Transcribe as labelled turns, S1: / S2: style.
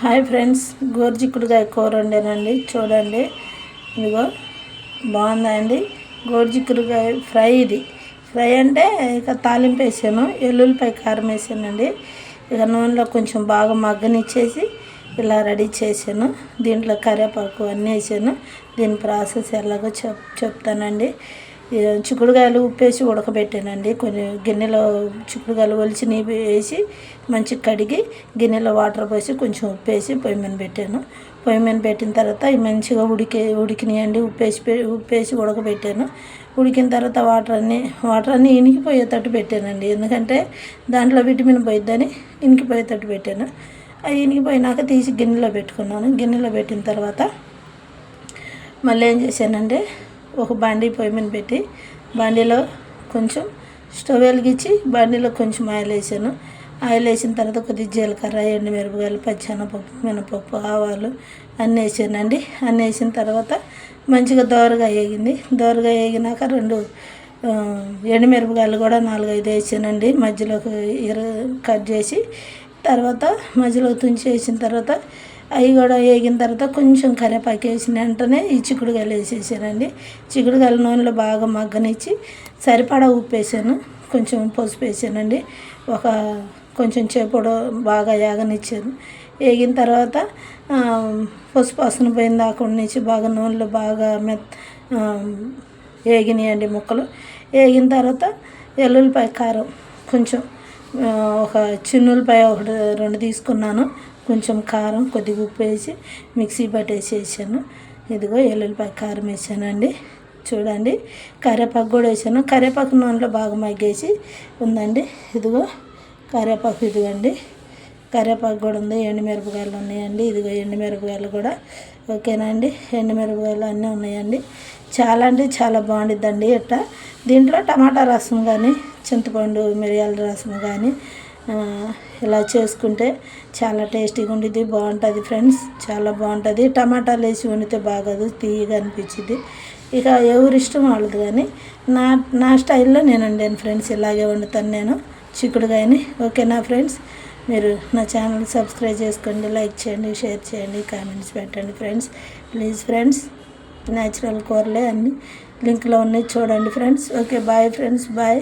S1: Hi friends, గోరుచిక్కుడుకాయ కూర వండానండి. చూడండి, ఇదిగో బాగుందండి. గోరుచిక్కుడుకాయ ఫ్రై. ఇది ఫ్రై అంటే ఇక తాలింపు వేసాను, ఎల్లుల్లిపాయ కారం వేసానండి. ఇక నూనెలో కొంచెం బాగా మగ్గనిచ్చేసి ఇలా రెడీ చేశాను. దీంట్లో కరివేపాకు అన్నీ వేసాను. దీని ప్రాసెస్ ఎలాగో చెప్తానండి. చిక్కుడుకాయలు ఉప్పేసి ఉడకబెట్టానండి. కొంచెం గిన్నెలో చిక్కుడుకాయలు ఒలిచి నీళ్ళు వేసి మంచిగా కడిగి గిన్నెలో వాటర్ పోసి కొంచెం ఉప్పేసి పొయ్యి మీద పెట్టాను. పొయ్యి మీద పెట్టిన తర్వాత ఇవి మంచిగా ఉడికినాయండి. ఉప్పేసి ఉడకబెట్టాను. ఉడికిన తర్వాత వాటర్ అన్నీ ఇనికిపోయేటట్టు పెట్టానండి. ఎందుకంటే దాంట్లో విటమిన్ పోయిద్దని ఇనికిపోయేటట్టు పెట్టాను. అవి ఇనికిపోయినాక తీసి గిన్నెలో పెట్టుకున్నాను. గిన్నెలో పెట్టిన తర్వాత మళ్ళీ ఏం చేశానంటే ఒక బాండీ పొయ్యి మీద పెట్టి బాండీలో కొంచెం స్టవ్ వెలిగించి బాండీలో కొంచెం ఆయిల్ వేసాను. ఆయిల్ వేసిన తర్వాత కొద్దిగా జీలకర్ర, ఎండుమిరపకాయలు, పచ్చెనపప్పు, మినపప్పు, ఆవాలు అన్నీ వేసానండి. అన్నీ వేసిన తర్వాత మంచిగా దోరగా వేగింది. దోరగా వేగినాక రెండు ఎండుమిరపకాయలు కూడా 4-5 వేసానండి. మధ్యలో కట్ చేసి తర్వాత మధ్యలో తుంచి వేసిన తర్వాత అవి కూడా వేగిన తర్వాత కొంచెం కరివేపాకు వేసిన వెంటనే ఈ చిక్కుడుకాయలు వేసేసానండి. చిక్కుడుకాయలు నూనెలో బాగా మగ్గనిచ్చి సరిపడా ఉప్పు వేసాను, కొంచెం పసుపు వేసానండి. కొంచెం చేపడు బాగా వేగనిచ్చాను. వేగిన తర్వాత పసుపు వాసన పోయిన దాకా నుంచి బాగా నూనెలో బాగా వేగినాయండి ముక్కలు. వేగిన తర్వాత ఎల్లుల్లిపాయ కారం కొంచెం ఒక చిన్నులపాయ 1-2 తీసుకున్నాను. కొంచెం కారం, కొద్దిగా ఉప్పు వేసి మిక్సీ పట్టేసి వేసాను. ఇదిగో ఎల్లుల్లిపాయ కారం వేసానండి. చూడండి, కరివేపాకు కూడా వేసాను. కరివేపాకు నూనెలో బాగా మగ్గేసి ఉందండి. ఇదిగో కరివేపాకు, ఇదిగోండి కరివేపాకు కూడా ఉంది. ఎండుమిరపకాయలు ఉన్నాయండి. ఇదిగో ఎండుమిరపకాయలు కూడా ఓకేనా అండి. ఎండుమిరపకాయలు అన్నీ ఉన్నాయండి. చాలా అంటే చాలా బాగుండిద్దండి. ఇట్లా దీంట్లో టమాటా రసం కానీ, చింతపండు మిరియాల రసం కానీ ఇలా చేసుకుంటే చాలా టేస్టీగా ఉండిద్ది, బాగుంటుంది ఫ్రెండ్స్. చాలా బాగుంటుంది. టమాటాలు వేసి వండితే బాగోదు, తీయగా అనిపించింది. ఇక ఎవరి ఇష్టం వాళ్ళది. కానీ నా స్టైల్లో నేను వండాను ఫ్రెండ్స్. ఇలాగే వండుతాను నేను చిక్కుడుకాయని. ఓకేనా ఫ్రెండ్స్, మీరు నా ఛానల్ సబ్స్క్రైబ్ చేసుకోండి, లైక్ చేయండి, షేర్ చేయండి, కామెంట్స్ పెట్టండి ఫ్రెండ్స్. ప్లీజ్ ఫ్రెండ్స్, న్యాచురల్ కూరలే అన్నీ లింక్లో ఉన్నాయి, చూడండి friends. Okay, bye friends, bye.